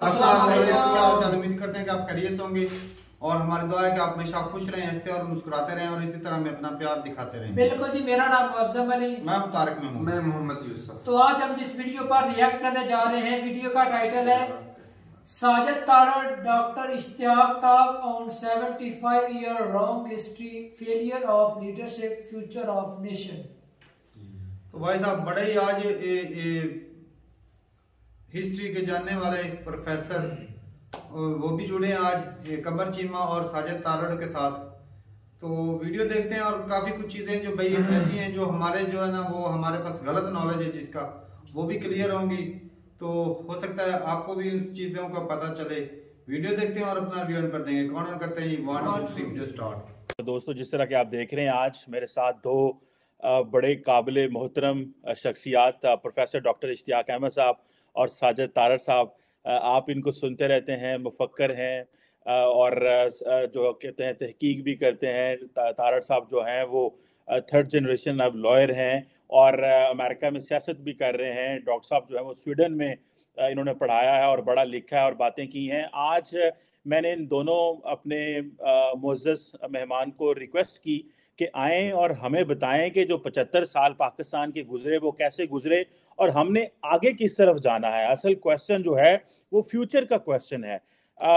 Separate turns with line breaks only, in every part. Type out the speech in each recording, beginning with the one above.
अस्सलाम
अस्सलाम
वालेकुम,
वालेकुम।
क्या हाल चाल? उम्मीद करते हैं कि आप खैरियत से होंगे और हमारी दुआ है कि आप हमेशा खुश रहें, हंसते और मुस्कुराते रहें और इसी तरह हमें अपना प्यार दिखाते रहें।
बिल्कुल जी, मेरा नाम मुअज्जम अली।
मैं हूं तारिक महमूद।
मैं मोहम्मद यूसुफ।
तो आज हम जिस वीडियो पर रिएक्ट करने जा रहे हैं, वीडियो का टाइटल है Sajid Tarar doctor Ishtiaq talk on 75 year wrong history, failure of leadership, future of nation.
तो भाई साहब बड़े ही आज हिस्ट्री के जानने वाले प्रोफेसर वो भी जुड़े हैं आज कमर चीमा और साजिद तारड़ के साथ। तो वीडियो देखते हैं और काफ़ी कुछ चीज़ें जो भाई ऐसी हैं जो हमारे जो है ना वो हमारे पास गलत नॉलेज है जिसका वो भी क्लियर होंगी। तो हो सकता है आपको भी उन चीज़ों का पता चले। वीडियो देखते हैं और अपना रिव्यू कर देंगे। कौन करते हैं? 1 2 3 जो स्टार्ट।
तो दोस्तों, जिस तरह के आप देख रहे हैं, आज मेरे साथ दो बड़े काबिल मोहतरम शख्सियात, प्रोफेसर डॉक्टर इश्तियाक अहमद साहब और साजिद तारड़ साहब। आप इनको सुनते रहते हैं, मुफक्कर हैं और जो कहते हैं तहकीक भी करते हैं। तारड़ साहब जो हैं वो 3rd जनरेशन अब लॉयर हैं और अमेरिका में सियासत भी कर रहे हैं। डॉक्टर साहब जो है वो स्वीडन में इन्होंने पढ़ाया है और बड़ा लिखा है और बातें की हैं। आज मैंने इन दोनों अपने मुअज़्ज़ज़ मेहमान को रिक्वेस्ट की कि आएँ और हमें बताएं कि जो 75 साल पाकिस्तान के गुजरे वो कैसे गुजरे और हमने आगे किस तरफ जाना है। असल क्वेश्चन जो है वो फ्यूचर का क्वेश्चन है।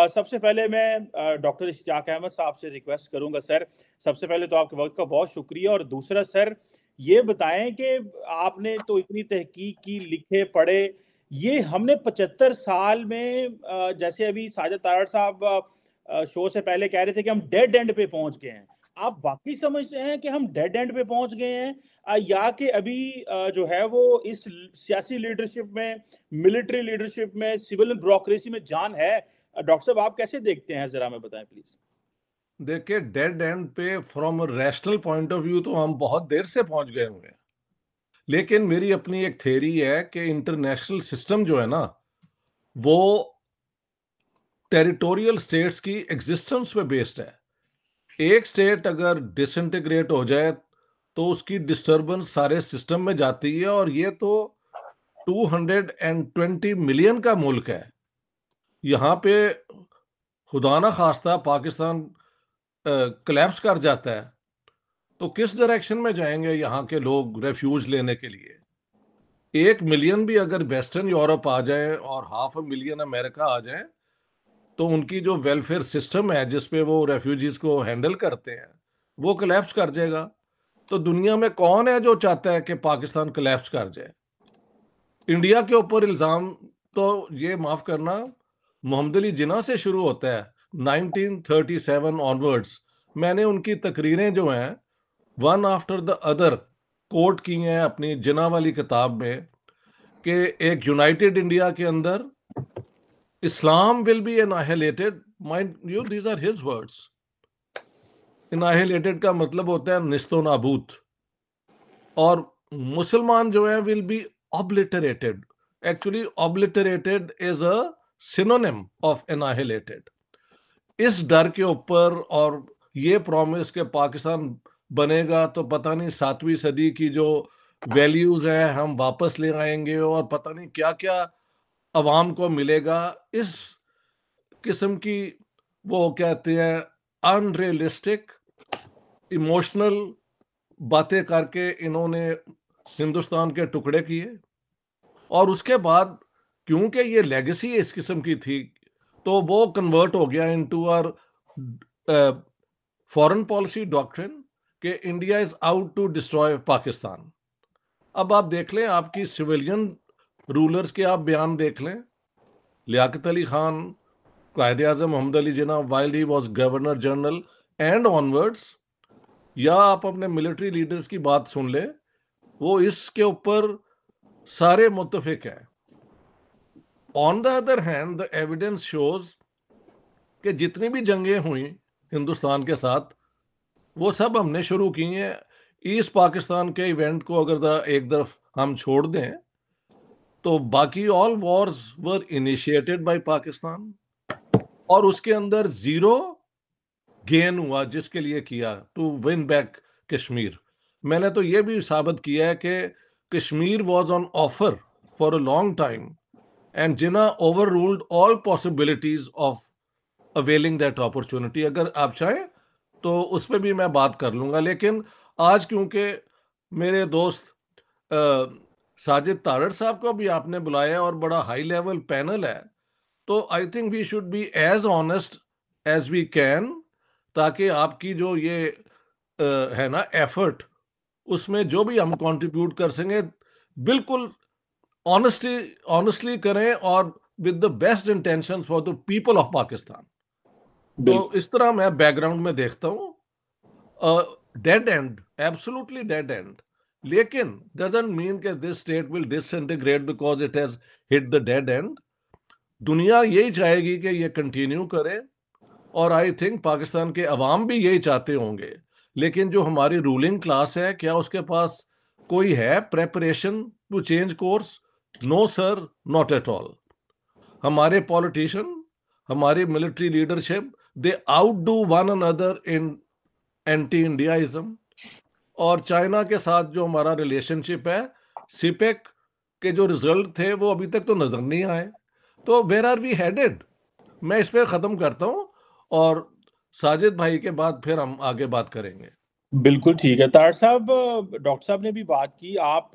सबसे पहले मैं डॉक्टर इश्तियाक अहमद साहब से रिक्वेस्ट करूंगा। सर, सबसे पहले तो आपके वक्त का बहुत शुक्रिया और दूसरा सर ये बताएं कि आपने तो इतनी तहकीक की, लिखे पढ़े, ये हमने 75 साल में जैसे अभी साजिद तारड़ साहब शो से पहले कह रहे थे कि हम डेड एंड पे पहुंच गए हैं, आप वाकई समझते हैं कि हम डेड एंड पे पहुंच गए हैं या कि अभी जो है वो इस सियासी लीडरशिप में, मिलिट्री लीडरशिप में, सिविल ब्यूरोक्रेसी में जान है? डॉक्टर साहब आप कैसे देखते हैं, जरा हमें बताएं प्लीज।
देखिए, डेड एंड पे from rational point of view तो हम बहुत देर से पहुंच गए हुए हैं, लेकिन मेरी अपनी एक थ्योरी है कि इंटरनेशनल सिस्टम जो है ना वो टेरिटोरियल स्टेट्स की एग्जिस्टेंस पे बेस्ड है। एक स्टेट अगर डिसइंटीग्रेट हो जाए तो उसकी डिस्टरबेंस सारे सिस्टम में जाती है, और ये तो 220 मिलियन का मुल्क है। यहाँ पे खुदा ना खास्ता पाकिस्तान कोलैप्स कर जाता है तो किस डायरेक्शन में जाएंगे यहाँ के लोग रेफ्यूज लेने के लिए? 1 मिलियन भी अगर वेस्टर्न यूरोप आ जाए और 500,000 अमेरिका आ जाए तो उनकी जो वेलफेयर सिस्टम है जिसपे वो रेफ्यूजीज को हैंडल करते हैं वो कोलैप्स कर जाएगा। तो दुनिया में कौन है जो चाहता है कि पाकिस्तान कोलैप्स कर जाए? इंडिया के ऊपर इल्ज़ाम तो ये माफ़ करना मोहम्मद अली जिन्ना से शुरू होता है 1937 ऑनवर्ड्स। मैंने उनकी तकरीरें जो हैं one after the other quote की हैं अपनी जिन्ना वाली किताब में कि एक यूनाइटेड इंडिया के अंदर इस्लाम will be annihilated. Mind you, these are his words. Annihilated का मतलब होता है निस्तो नाबूद, और मुसलमान जो है will be obliterated. Actually obliterated is a synonym of annihilated. इस डर के ऊपर और ये प्रॉमिस के पाकिस्तान बनेगा तो पता नहीं 7वीं सदी की जो वैल्यूज हैं हम वापस ले आएंगे और पता नहीं क्या क्या अवाम को मिलेगा। इस किस्म की वो कहते हैं अनरियलिस्टिक इमोशनल बातें करके इन्होंने हिंदुस्तान के टुकड़े किए। और उसके बाद क्योंकि ये लेगेसी इस किस्म की थी तो वो कन्वर्ट हो गया into our foreign policy doctrine कि India is out to destroy Pakistan. अब आप देख लें, आपकी सिविलियन रूलर्स के आप बयान देख लें, Liaquat Ali Khan, Quaid Azam Mohammad Ali Jinnah while he was governor general and onwards, या आप अपने मिलिट्री लीडर्स की बात सुन ले, वो इसके ऊपर सारे मुत्तफिक हैं। On the other hand the evidence shows कि जितनी भी जंगें हुई हिंदुस्तान के साथ वो सब हमने शुरू की हैं। ईस्ट पाकिस्तान के इवेंट को अगर जरा एक तरफ हम छोड़ दें तो बाकी all Wars were initiated by Pakistan, और उसके अंदर जीरो गेन हुआ जिसके लिए किया टू विन बैक कश्मीर। मैंने तो ये भी साबित किया है कि Kashmir was on offer for a long time and Jinnah overruled all possibilities of availing that opportunity. अगर आप चाहें तो उस पर भी मैं बात कर लूँगा, लेकिन आज क्योंकि मेरे दोस्त साजिद तारड़ साहब को भी आपने बुलाया और बड़ा हाई लेवल पैनल है, तो I think we should be as honest as we can, ताकि आपकी जो ये है ना एफर्ट, उसमें जो भी हम कंट्रीब्यूट कर सकें बिल्कुल ऑनेस्टली करें और with the best intention for the people of Pakistan. तो इस तरह मैं बैकग्राउंड में देखता हूँ dead and, absolutely dead and, लेकिन डजंट मीन कि this state will disintegrate because it has hit the dead and. दुनिया यही चाहेगी कि ये कंटिन्यू करे, और आई थिंक पाकिस्तान के अवाम भी यही चाहते होंगे, लेकिन जो हमारी रूलिंग क्लास है, क्या उसके पास कोई है preparation to change course? No sir, not at all. हमारे पॉलिटिशियन, हमारी military leadership, they outdo one another in anti Indiaism. और चाइना के साथ जो हमारा रिलेशनशिप है, सिपेक के जो रिजल्ट थे वो अभी तक तो नजर नहीं आए। तो वेयर आर वी हेडेड? मैं इस पे खत्म करता हूँ और साजिद भाई के बाद फिर हम आगे बात करेंगे।
बिल्कुल ठीक है तारड़ साहब, डॉक्टर साहब ने भी बात की, आप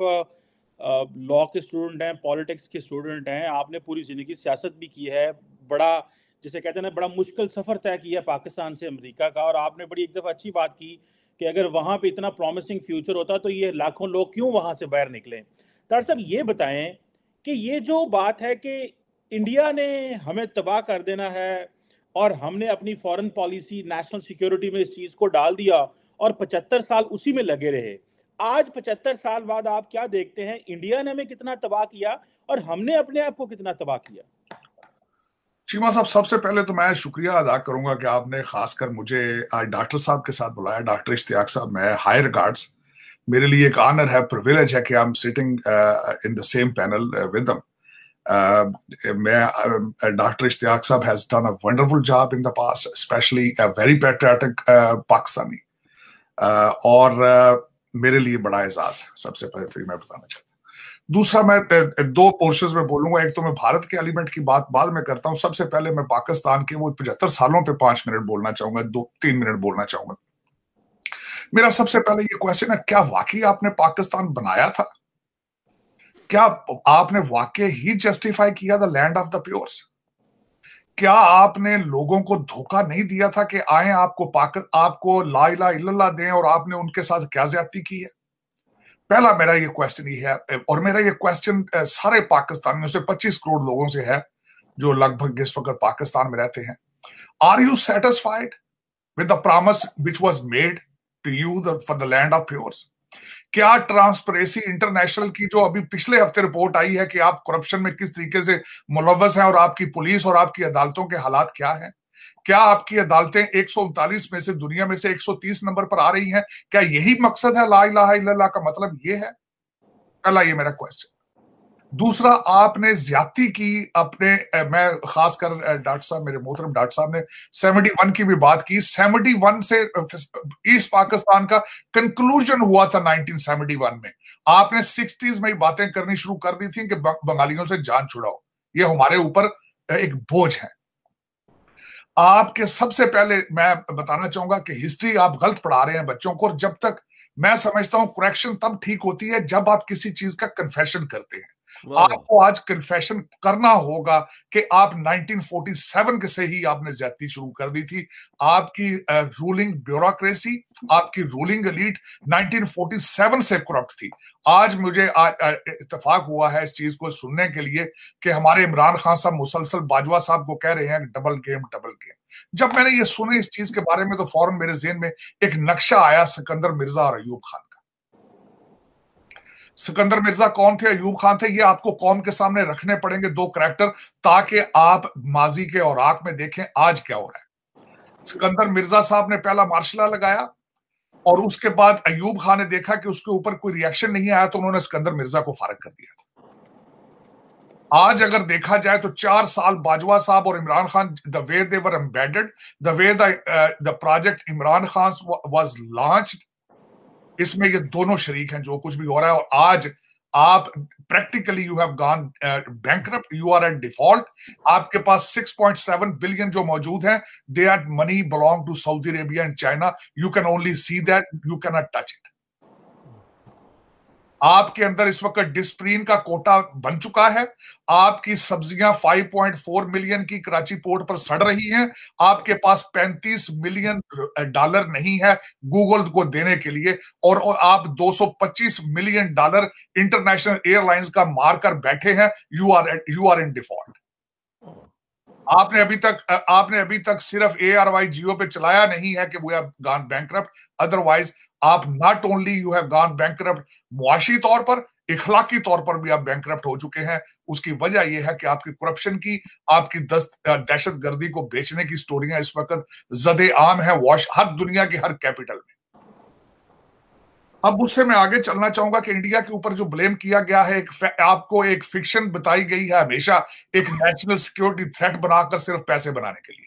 लॉ के स्टूडेंट हैं, पॉलिटिक्स के स्टूडेंट हैं, आपने पूरी जिंदगी सियासत भी की है, बड़ा जिसे कहते हैं ना बड़ा मुश्किल सफर तय किया पाकिस्तान से अमेरिका का, और आपने बड़ी एक दफा अच्छी बात की कि अगर वहां पे इतना प्रॉमिसिंग फ्यूचर होता तो ये लाखों लोग क्यों वहां से बाहर निकले। तारड़ साहब ये बताएं कि ये जो बात है कि इंडिया ने हमें तबाह कर देना है और हमने अपनी फॉरेन पॉलिसी, नेशनल सिक्योरिटी में इस चीज को डाल दिया और 75 साल उसी में लगे रहे, आज 75 साल बाद आप क्या देखते हैं, इंडिया ने हमें कितना तबाह किया और हमने अपने आप को कितना तबाह किया?
चीमा साहब, सबसे पहले तो मैं शुक्रिया अदा करूंगा कि आपने खासकर मुझे आज डॉक्टर साहब के साथ बुलाया, डॉक्टर इश्तियाक साहब। मैं हाई रिगार्ड्स, मेरे लिए एक ऑनर है, प्रिविलेज है कि I am sitting in the same panel with them. Doctor Ishtiaq साहब has done a wonderful job in the past, specially a very patriotic Pakistani, और मेरे लिए बड़ा एजाज है, सबसे पहले मैं बताना चाहता हूँ। दूसरा, मैं दो पोर्शंस में बोलूंगा, एक तो मैं भारत के एलिमेंट की बात बाद में करता हूं। सबसे पहले मैं पाकिस्तान के वो 75 सालों पे 5 मिनट बोलना चाहूंगा, 2-3 मिनट बोलना चाहूंगा। मेरा सबसे पहले ये क्वेश्चन है, क्या वाकई आपने पाकिस्तान बनाया था? क्या आपने वाकई ही जस्टिफाई किया द लैंड ऑफ द प्योर्स? क्या आपने लोगों को धोखा नहीं दिया था कि आए आपको ला इलाहा इल्लल्लाह दें, और आपने उनके साथ क्या ज्यादती की है? पहला मेरा ये क्वेश्चन ही है, और मेरा ये क्वेश्चन सारे पाकिस्तानियों से, 25 करोड़ लोगों से है जो लगभग इस वक्त पाकिस्तान में रहते हैं। Are you satisfied with the promise which was made to you for the land of pures? क्या ट्रांसपेरेंसी इंटरनेशनल की जो अभी पिछले हफ्ते रिपोर्ट आई है कि आप करप्शन में किस तरीके से मुलव्वस हैं, और आपकी पुलिस और आपकी अदालतों के हालात क्या हैं? क्या आपकी अदालतें 139 में से दुनिया में से 130 नंबर पर आ रही हैं? क्या यही मकसद है ला इलाहा इल्लल्लाह का मतलब ये है? पहला ये मेरा क्वेश्चन। दूसरा, आपने ज्यादती की अपने, मैं खासकर डॉक्टर साहब, मेरे मोहतरम डॉक्टर साहब ने 71 की भी बात की। 71 से ईस्ट पाकिस्तान का कंक्लूजन हुआ था 1971 में। आपने 60s में ही बातें करनी शुरू कर दी थी कि बंगालियों से जान छुड़ाओ, ये हमारे ऊपर एक बोझ है। आपके सबसे पहले मैं बताना चाहूंगा कि हिस्ट्री आप गलत पढ़ा रहे हैं बच्चों को, और जब तक मैं समझता हूं करेक्शन तब ठीक होती है जब आप किसी चीज का कन्फेशन करते हैं। आपको आज कन्फेशन करना होगा कि आप 1947 से ही आपने ज्यादती शुरू कर दी थी। आपकी रूलिंग ब्यूरोक्रेसी, आपकी रूलिंग एलीट 1947 से करप्ट थी। आज मुझे इत्तेफाक हुआ है इस चीज को सुनने के लिए कि हमारे इमरान खान साहब मुसलसल बाजवा साहब को कह रहे हैं डबल गेम डबल गेम। जब मैंने ये सुने इस चीज के बारे में तो फौरन मेरे ज़हन में एक नक्शा आया सिकंदर मिर्जा और अयूब खान का। सिकंदर मिर्जा कौन थे, अयूब खान थे, ये आपको कौम के सामने रखने पड़ेंगे दो करैक्टर, ताकि आप माजी के औराक में देखें आज क्या हो रहा है। सिकंदर मिर्जा साहब ने पहला मार्शल लॉ लगाया, और उसके बाद अयूब खान ने देखा कि उसके ऊपर कोई रिएक्शन नहीं आया, तो उन्होंने सिकंदर मिर्जा को फारिग कर दिया था। आज अगर देखा जाए तो 4 साल बाजवा साहब और Imran Khan, the way they were embedded, the way the project Imran Khan was launched, इसमें ये दोनों शरीक हैं जो कुछ भी हो रहा है। और आज आप practically you have gone bankrupt, you are at default. आपके पास 6.7 billion जो मौजूद हैं, their money belong to Saudi Arabia and China. You can only see that, you cannot touch it. आपके अंदर इस वक्त डिस्प्रीन का कोटा बन चुका है। आपकी सब्जियां 5.4 मिलियन की कराची पोर्ट पर सड़ रही हैं। आपके पास 35 मिलियन डॉलर नहीं है गूगल को देने के लिए, और आप 225 मिलियन डॉलर इंटरनेशनल एयरलाइंस का मारकर बैठे हैं। You are in default. आपने अभी तक सिर्फ ARY जियो पे चलाया नहीं है कि we have gone bankrupt, otherwise आप not only you have gone bankrupt, मुआशी तौर पर, इखलाकी तौर पर भी आप बैंकरप्ट हो चुके हैं। उसकी वजह यह है कि आपकी करप्शन की, आपकी दहशतगर्दी को बेचने की स्टोरियां इस वक्त ज़दे आम है हर दुनिया के हर कैपिटल में। अब उससे मैं आगे चलना चाहूंगा कि इंडिया के ऊपर जो ब्लेम किया गया है, आपको एक फिक्शन बताई गई है हमेशा, एक नेशनल सिक्योरिटी थ्रेट बनाकर सिर्फ पैसे बनाने के लिए।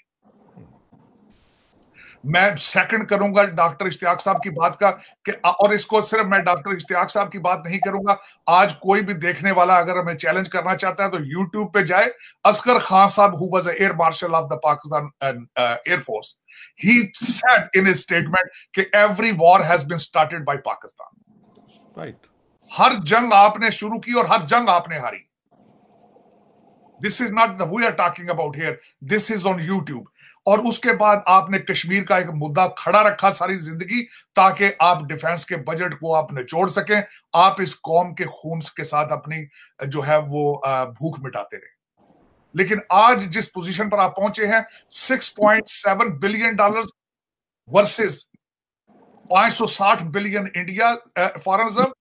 मैं सेकंड करूंगा डॉक्टर इश्तियाक साहब की बात का कि, और इसको सिर्फ मैं डॉक्टर इश्तियाक साहब की बात नहीं करूंगा, आज कोई भी देखने वाला अगर हमें चैलेंज करना चाहता है तो यूट्यूब पे जाए। असगर खान साहब, who was air marshal of the Pakistan air force, he said in his statement कि every war has been started by Pakistan.
Right.
हर जंग आपने शुरू की और हर जंग आपने हारी। This is not the we are talking about here. This is on YouTube. और उसके बाद आपने कश्मीर का एक मुद्दा खड़ा रखा सारी जिंदगी, ताकि आप डिफेंस के बजट को आप निचोड़ सकें। आप इस कौम के खून के साथ अपनी जो है वो भूख मिटाते रहे। लेकिन आज जिस पोजीशन पर आप पहुंचे हैं, 6.7 billion dollar versus 560 billion India foreign reserve,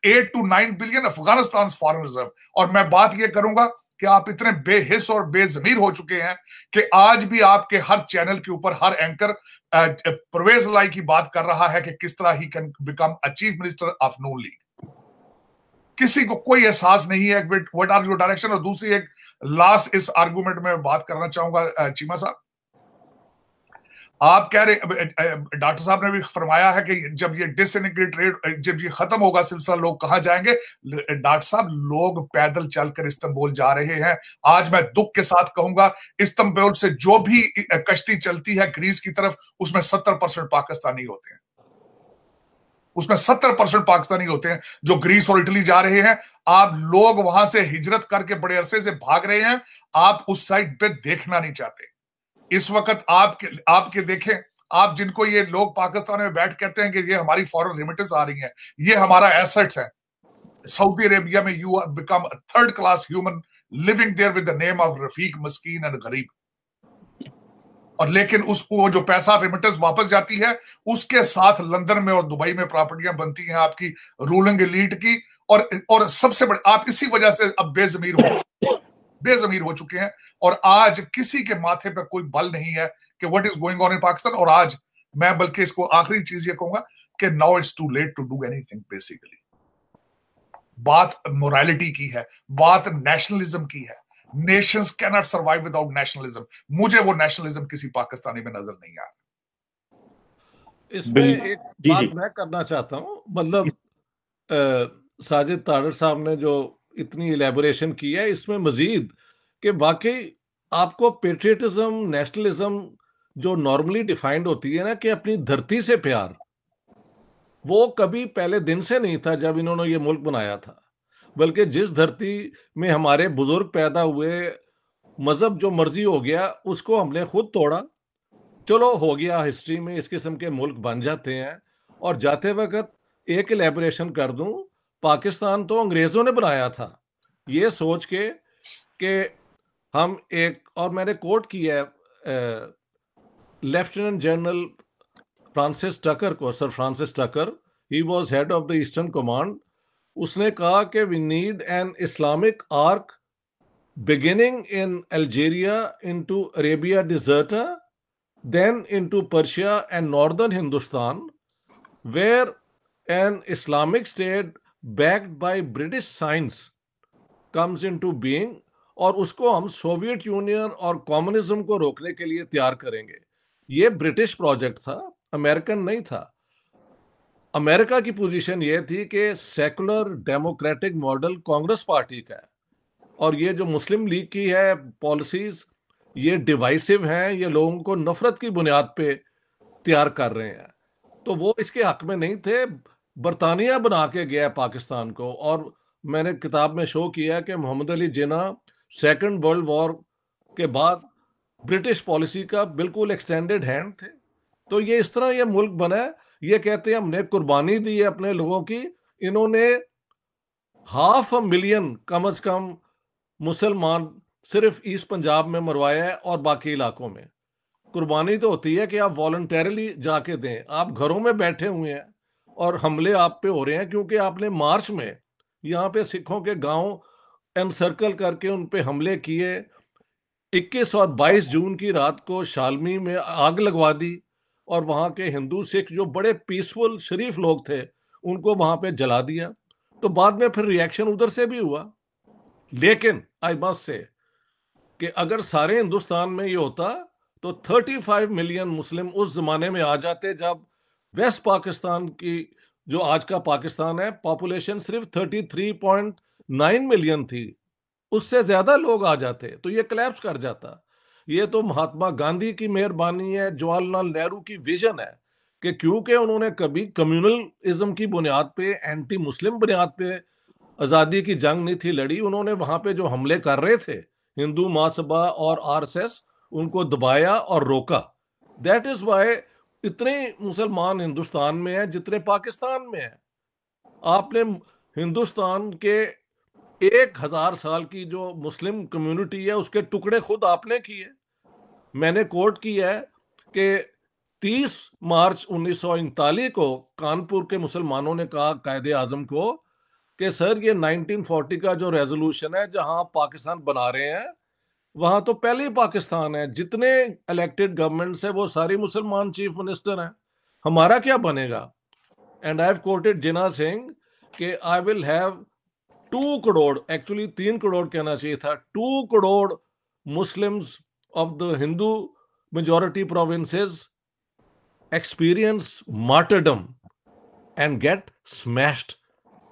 8 to 9 billion Afghanistan foreign reserve. और मैं बात यह करूंगा कि आप इतने बेहिस और बेजमीर हो चुके हैं कि आज भी आपके हर चैनल के ऊपर हर एंकर परवेज लाई की बात कर रहा है कि किस तरह he can become a chief minister of Noon league. किसी को कोई एहसास नहीं है व्हाट आर योर डायरेक्शन। और दूसरी एक लास्ट इस आर्गुमेंट में बात करना चाहूंगा चीमा साहब, आप कह रहे, डॉक्टर साहब ने भी फरमाया है कि जब ये डिसइंटीग्रेटेड, जब ये खत्म होगा सिलसिला, लोग कहां जाएंगे। डॉक्टर साहब, लोग पैदल चलकर इस्तांबुल जा रहे हैं। आज मैं दुख के साथ कहूंगा, इस्तांबुल से जो भी कश्ती चलती है ग्रीस की तरफ, उसमें 70% पाकिस्तानी होते हैं। उसमें 70% पाकिस्तानी होते हैं जो ग्रीस और इटली जा रहे हैं। आप लोग वहां से हिजरत करके बड़े अरसे से भाग रहे हैं। आप उस साइड पे देखना नहीं चाहते। इस वक्त आपके देखें, आप जिनको ये लोग पाकिस्तान में बैठ कहते हैं कि ये हमारी फॉरेन रेमिटेंस आ रही है, ये हमारा एसेट्स है। सऊदी अरेबिया में you are become a third class human living there with the name of Rafiq, मस्कीन एंड गरीब। और लेकिन उसको जो पैसा रेमिटेंस वापस जाती है, उसके साथ लंदन में और दुबई में प्रॉपर्टियां बनती हैं आपकी रूलिंग एलीट की। और सबसे बड़े, आप इसी वजह से अब बेजमीर हो चुके हैं। और आज किसी के माथे पर कोई बल नहीं है कि what is going on in Pakistan. और आज मैं बल्कि इसको आखिरी चीज ये कहूंगा कि now it's too late to do anything. Basically बात मोरालिटी की है, बात नेशनलिज्म की है। Nations can not survive without nationalism. मुझे वो नेशनलिज्म किसी पाकिस्तानी में नजर नहीं आ रहा।
इसमें एक बात मैं करना चाहता हूं, मतलब साजिद तारड़ साहब ने जो इतनी इलेबोरेशन की है, इसमें मजीद कि वाकई आपको पेट्रियटिज्म, नेशनलिज्म जो नॉर्मली डिफाइंड होती है ना, कि अपनी धरती से प्यार, वो कभी पहले दिन से नहीं था जब इन्होंने ये मुल्क बनाया था। बल्कि जिस धरती में हमारे बुजुर्ग पैदा हुए, मजहब जो मर्जी हो गया, उसको हमने खुद तोड़ा। चलो हो गया, हिस्ट्री में इस किस्म के मुल्क बन जाते हैं। और जाते वक्त एक इलेबोरेशन कर दूं, पाकिस्तान तो अंग्रेजों ने बनाया था, ये सोच के कि हम एक, और मैंने कोट किया है लेफ्टिनेंट जनरल फ्रांसिस टकर को, sir Francis Tucker, he was head of the eastern command. उसने कहा कि we need an Islamic arc beginning in Algeria into Arabia Deserta, then into Persia and northern Hindustan, where an Islamic state backed by British science comes into being, और उसको हम Soviet union और communism को रोकने के लिए तैयार करेंगे। ये ब्रिटिश प्रोजेक्ट था, अमेरिकन नहीं था। अमेरिका की पोजीशन ये थी कि secular democratic model Congress party का है और ये जो मुस्लिम लीग की है पॉलिसीज ये डिवाइसिव हैं, ये लोगों को नफरत की बुनियाद पे तैयार कर रहे हैं। तो वो इसके हक में नहीं थे। बरतानिया बना के गया है पाकिस्तान को, और मैंने किताब में शो किया कि मोहम्मद अली जिन्ना सेकंड वर्ल्ड वॉर के बाद ब्रिटिश पॉलिसी का बिल्कुल एक्सटेंडेड हैंड थे। तो ये इस तरह ये मुल्क बना है। ये कहते हैं हमने कुर्बानी दी है अपने लोगों की। इन्होंने 500,000 कम से कम मुसलमान सिर्फ ईस्ट पंजाब में मरवाया है और बाकी इलाकों में। कुर्बानी तो होती है कि आप वॉलंटरली जाके दें, आप घरों में बैठे हुए हैं और हमले आप पे हो रहे हैं क्योंकि आपने मार्च में यहाँ पे सिखों के गांव एनसर्कल करके उन पे हमले किए। 21 और 22 जून की रात को शालमी में आग लगवा दी और वहाँ के हिंदू सिख जो बड़े पीसफुल शरीफ लोग थे उनको वहाँ पे जला दिया। तो बाद में फिर रिएक्शन उधर से भी हुआ। लेकिन आई मस्ट से कि अगर सारे हिंदुस्तान में ये होता तो 35 मिलियन मुस्लिम उस जमाने में आ जाते जब वेस्ट पाकिस्तान की, जो आज का पाकिस्तान है, पॉपुलेशन सिर्फ 33.9 मिलियन थी। उससे ज्यादा लोग आ जाते तो ये कोलैप्स कर जाता। ये तो महात्मा गांधी की मेहरबानी है, जवाहरलाल नेहरू की विजन है कि क्योंकि उन्होंने कभी कम्युनलिज्म की बुनियाद पे, एंटी मुस्लिम बुनियाद पे आजादी की जंग नहीं थी लड़ी। उन्होंने वहां पे जो हमले कर रहे थे हिंदू महासभा और आरएसएस, उनको दबाया और रोका। दैट इज वाई इतने मुसलमान हिंदुस्तान में हैं जितने पाकिस्तान में हैं। आपने हिंदुस्तान के 1000 साल की जो मुस्लिम कम्युनिटी है उसके टुकड़े खुद आपने किए। मैंने कोट किया है कि 30 मार्च 1939 को कानपुर के मुसलमानों ने कहा कायदे आजम को कि सर ये 1940 का जो रेजोल्यूशन है जहां पाकिस्तान बना रहे हैं वहां तो पहले ही पाकिस्तान है, जितने इलेक्टेड गवर्नमेंट्स है वो सारी मुसलमान चीफ मिनिस्टर हैं, हमारा क्या बनेगा। एंड आई हैव कोटेड जिन्ना सिंह कि I will have 2 crore, actually 3 crore कहना चाहिए था, 2 crore Muslims of the Hindu majority provinces experience martyrdom and gate smashed.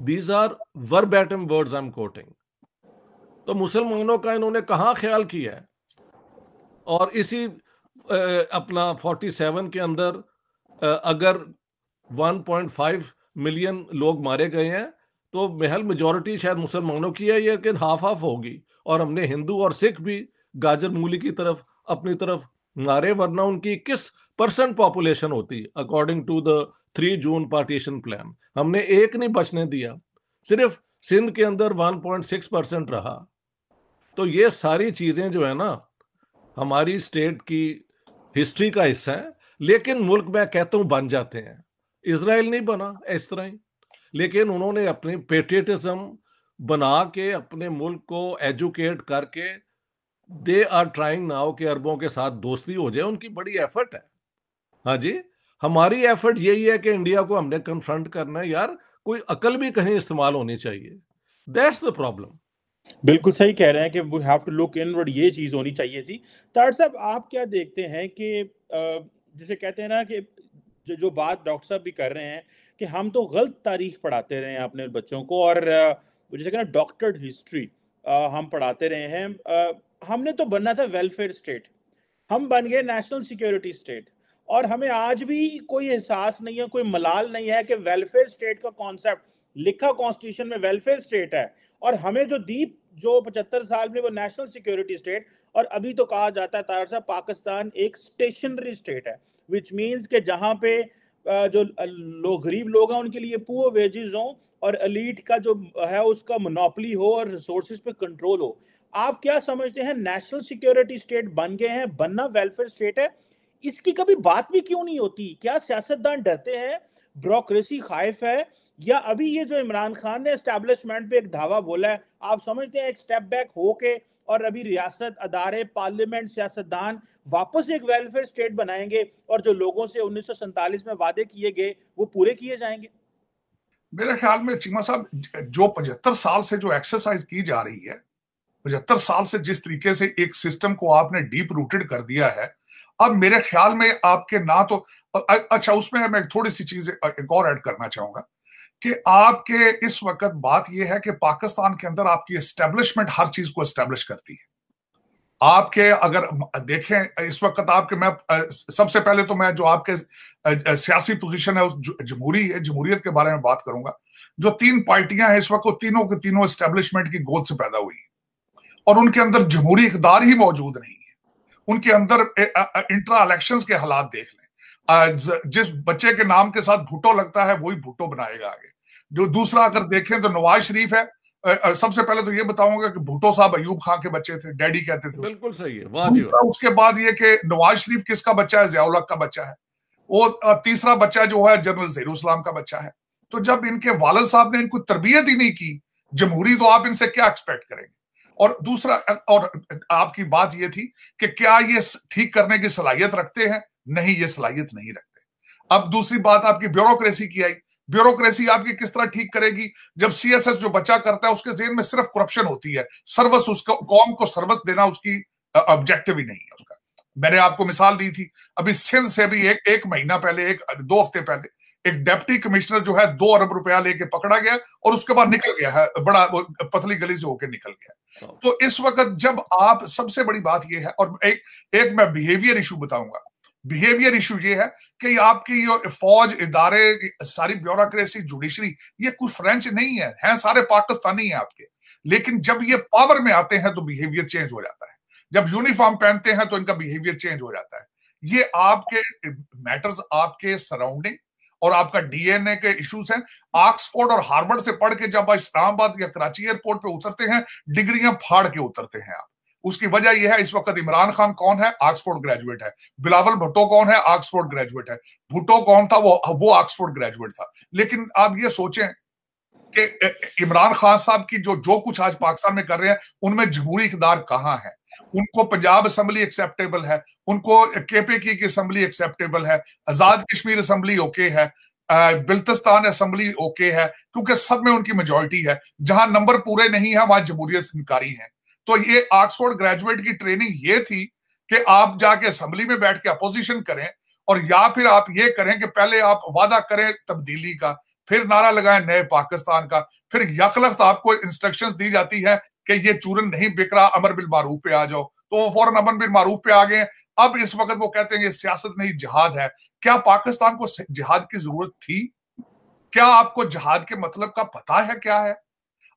These are verbatim words I'm quoting. तो मुसलमानों का इन्होंने कहाँ ख्याल किया है। और इसी अपना 47 के अंदर अगर 1.5 मिलियन लोग मारे गए हैं तो महल मेजॉरिटी शायद मुसलमानों की है, लेकिन हाफ हाफ होगी। और हमने हिंदू और सिख भी गाजर मूली की तरफ अपनी तरफ मारे, वरना उनकी 21% पॉपुलेशन होती according to the 3 June partition plan. हमने एक नहीं बचने दिया, सिर्फ सिंध के अंदर 1.6% रहा। तो ये सारी चीजें जो है ना हमारी स्टेट की हिस्ट्री का हिस्सा है। लेकिन मुल्क मैं कहता हूं बन जाते हैं। इजराइल नहीं बना इस तरह ही, लेकिन उन्होंने अपनी पेट्रियटिज्म बना के अपने मुल्क को एजुकेट करके दे आर ट्राइंग नाउ के अरबों के साथ दोस्ती हो जाए। उनकी बड़ी एफर्ट है। हाँ जी, हमारी एफर्ट यही है कि इंडिया को हमने कन्फ्रंट करना है। यार कोई अकल भी कहीं इस्तेमाल होनी चाहिए। That's the problem.
बिल्कुल सही कह रहे हैं कि we have to look inward, ये चीज होनी चाहिए थी। तार साहब, आप क्या देखते हैं कि जिसे कहते हैं ना कि जो बात डॉक्टर साहब भी कर रहे हैं कि हम तो गलत तारीख पढ़ाते रहे हैं अपने बच्चों को, और जैसे कहना डॉक्टर्ड हिस्ट्री हम पढ़ाते रहे हैं। हमने तो बनना था वेलफेयर स्टेट, हम बन गए नेशनल सिक्योरिटी स्टेट। और हमें आज भी कोई एहसास नहीं है, कोई मलाल नहीं है कि वेलफेयर स्टेट का कॉन्सेप्ट लिखा कॉन्स्टिट्यूशन में वेलफेयर स्टेट है, और हमें जो दीप जो 75 साल में वो नेशनल सिक्योरिटी स्टेट। और अभी तो कहा जाता है तार साहब पाकिस्तान एक स्टेशनरी स्टेट है, विच मीन्स कि जहाँ पे जो लोग गरीब लोग हैं उनके लिए पुअर वेजेस हो और एलीट का जो है उसका मोनोपोली हो और रिसोर्सेज पे कंट्रोल हो। आप क्या समझते हैं, नेशनल सिक्योरिटी स्टेट बन गए हैं, बनना वेलफेयर स्टेट है, इसकी कभी बात भी क्यों नहीं होती? क्या सियासतदान डरते हैं, ब्यूरोक्रेसी खाइफ है, या अभी ये जो इमरान खान ने एस्टैब्लिशमेंट पे एक धावा बोला है, आप समझते हैं एक स्टेप बैक होके और अभी रियासत, अदारे, पार्लियामेंट, सियासतदान वापस एक वेलफेयर स्टेट बनाएंगे और जो लोगों से 1947 में वादे किए गए वो पूरे किए जाएंगे?
मेरे ख्याल में चीमा साहब, जो 75 साल से जो एक्सरसाइज की जा रही है, 75 साल से जिस तरीके से एक सिस्टम को आपने डीप रूटेड कर दिया है, अब मेरे ख्याल में आपके ना तो अच्छा, उसमें मैं थोड़ी सी चीजें एक और ऐड करना चाहूंगा कि आपके इस वक्त बात यह है कि पाकिस्तान के अंदर आपकी एस्टेब्लिशमेंट हर चीज को एस्टेब्लिश करती है। आपके अगर देखें इस वक्त आपके, मैं सबसे पहले तो मैं जो आपके सियासी पोजीशन है उस जमहूरियत के बारे में बात करूंगा। जो 3 पार्टियां हैं इस वक्त, वो तीनों के तीनों एस्टेब्लिशमेंट की गोद से पैदा हुई है और उनके अंदर जमहूरी इक़्तिदार ही मौजूद नहीं है। उनके अंदर इंट्रा इलेक्शंस के हालात देख लें, जिस बच्चे के नाम के साथ भुट्टो लगता है वही भुट्टो बनाएगा आगे। जो दूसरा अगर देखें तो नवाज शरीफ है। सबसे पहले तो ये बताऊंगा कि भुट्टो साहब अयूब खान के बच्चे थे, डैडी कहते थे।
बिल्कुल सही है, वाह जी वाह।
उसके बाद ये कि नवाज शरीफ किसका बच्चा है? ज़िया-उल-हक का बच्चा है। वो तीसरा बच्चा जो है जनरल ज़हीरुल इस्लाम का बच्चा है। तो जब इनके वालिद साहब ने इनको तरबियत ही नहीं की जमहूरी, तो आप इनसे क्या एक्सपेक्ट करेंगे? और दूसरा, और आपकी बात ये थी कि क्या ये ठीक करने की सलाहियत रखते हैं? नहीं, ये सलाहियत नहीं रखते। अब दूसरी बात आपकी ब्यूरोक्रेसी की आई। ब्यूरोक्रेसी आपकी किस तरह ठीक करेगी जब सीएसएस जो बच्चा करता है उसके जेहन में सिर्फ करप्शन होती है, सर्विस, उसको कौम को सर्विस देना उसकी ऑब्जेक्टिव ही नहीं है उसका। मैंने आपको मिसाल दी थी, अभी सिंध से भी एक महीना पहले, 2 हफ्ते पहले एक डेप्टी कमिश्नर जो है 2 अरब रुपया लेके पकड़ा गया और उसके बाद निकल गया है, बड़ा पतली गली से होकर निकल गया। तो इस वक्त जब आप, सबसे बड़ी बात यह है, और एक मैं बिहेवियर इशू बताऊंगा। बिहेवियर इशू ये है कि आपकी ये फौज, इदारे, सारी ब्यूरोक्रेसी, जुडिशरी, ये कोई फ्रेंच नहीं है सारे पाकिस्तानी हैं आपके। लेकिन जब ये पावर में आते हैं तो बिहेवियर चेंज हो जाता है। जब यूनिफॉर्म पहनते हैं तो इनका बिहेवियर चेंज हो जाता है। ये आपके मैटर्स, आपके सराउंडिंग और आपका डीएनए के इश्यूज हैं। ऑक्सफोर्ड और हार्वर्ड से पढ़ के जब इस्लामाबाद या कराची एयरपोर्ट पे उतरते हैं, डिग्रियां फाड़ के उतरते हैं आप। उसकी वजह यह है, इस वक्त इमरान खान कौन है? ऑक्सफोर्ड ग्रेजुएट है। बिलावल भुट्टो कौन है? ऑक्सफोर्ड ग्रेजुएट है। भुट्टो कौन था? वो ऑक्सफोर्ड ग्रेजुएट था। लेकिन आप ये सोचें कि इमरान खान साहब की जो कुछ आज पाकिस्तान में कर रहे हैं, उनमें जमहूरी इक़्तिदार कहां है? उनको पंजाब असेंबली एक्सेप्टेबल है, उनको केपीके की असेंबली एक्सेप्टेबल है, आजाद कश्मीर असेंबली ओके है, बिल्तिस्तान असेंबली ओके है, क्योंकि सब में उनकी मेजोरिटी है। जहां नंबर पूरे नहीं है वहां जमहूरियत से इनकारी है। तो ये ऑक्सफोर्ड ग्रेजुएट की ट्रेनिंग ये थी कि आप जाके असेंबली में बैठ के अपोजिशन करें, और या फिर आप ये करें कि पहले आप वादा करें तब्दीली का, फिर नारा लगाएं नए पाकिस्तान का, फिर यकलख्त आपको इंस्ट्रक्शंस दी जाती है कि ये चूरन नहीं बिक रहा, अमर बिल मारूफ पे आ जाओ, तो वो फौरन अमर बिल मारूफ पे आ गए। अब इस वक्त वो कहते हैं ये सियासत नहीं जिहाद है। क्या पाकिस्तान को जिहाद की जरूरत थी? क्या आपको जिहाद के मतलब का पता है क्या है?